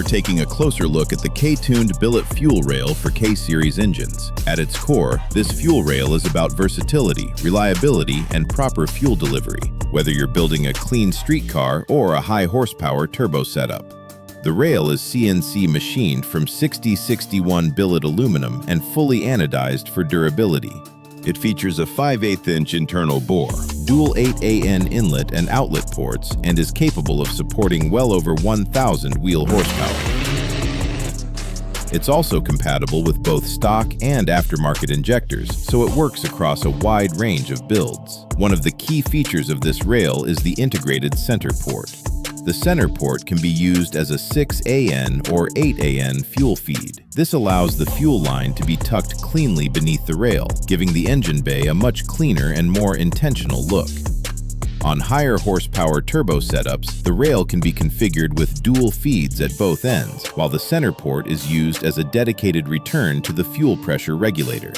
taking a closer look at the K-tuned billet fuel rail for K-series engines. At its core, this fuel rail is about versatility, reliability, and proper fuel delivery, whether you're building a clean street car or a high-horsepower turbo setup. The rail is CNC machined from 6061 billet aluminum and fully anodized for durability. It features a 5/8" internal bore, dual 8AN inlet and outlet ports, and is capable of supporting well over 1,000 wheel horsepower. It's also compatible with both stock and aftermarket injectors, so it works across a wide range of builds. One of the key features of this rail is the integrated center port. The center port can be used as a 6AN or 8AN fuel feed. This allows the fuel line to be tucked cleanly beneath the rail, giving the engine bay a much cleaner and more intentional look. On higher horsepower turbo setups, the rail can be configured with dual feeds at both ends, while the center port is used as a dedicated return to the fuel pressure regulator.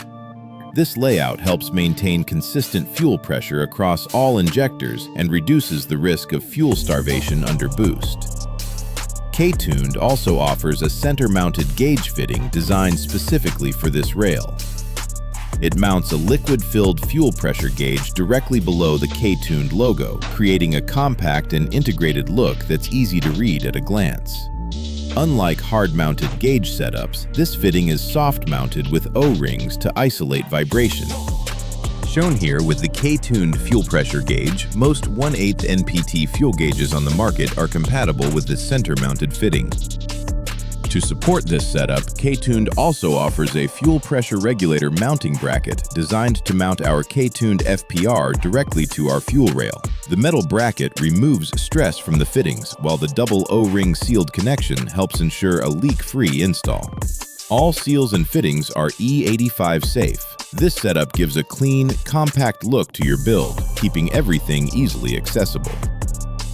This layout helps maintain consistent fuel pressure across all injectors and reduces the risk of fuel starvation under boost. K-tuned also offers a center-mounted gauge fitting designed specifically for this rail. It mounts a liquid-filled fuel pressure gauge directly below the K-tuned logo, creating a compact and integrated look that's easy to read at a glance. Unlike hard-mounted gauge setups, this fitting is soft-mounted with O-rings to isolate vibration. Shown here with the K-tuned fuel pressure gauge, most 1/8 NPT fuel gauges on the market are compatible with this center-mounted fitting. To support this setup, K-tuned also offers a fuel pressure regulator mounting bracket designed to mount our K-tuned FPR directly to our fuel rail. The metal bracket removes stress from the fittings, while the double O-ring sealed connection helps ensure a leak-free install. All seals and fittings are E85 safe. This setup gives a clean, compact look to your build, keeping everything easily accessible.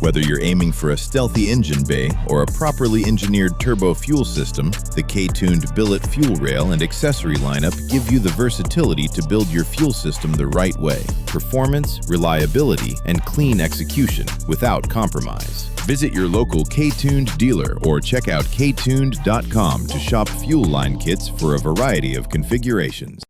Whether you're aiming for a stealthy engine bay or a properly engineered turbo fuel system, the K-tuned billet fuel rail and accessory lineup give you the versatility to build your fuel system the right way. Performance, reliability, and clean execution without compromise. Visit your local K-tuned dealer or check out ktuned.com to shop fuel line kits for a variety of configurations.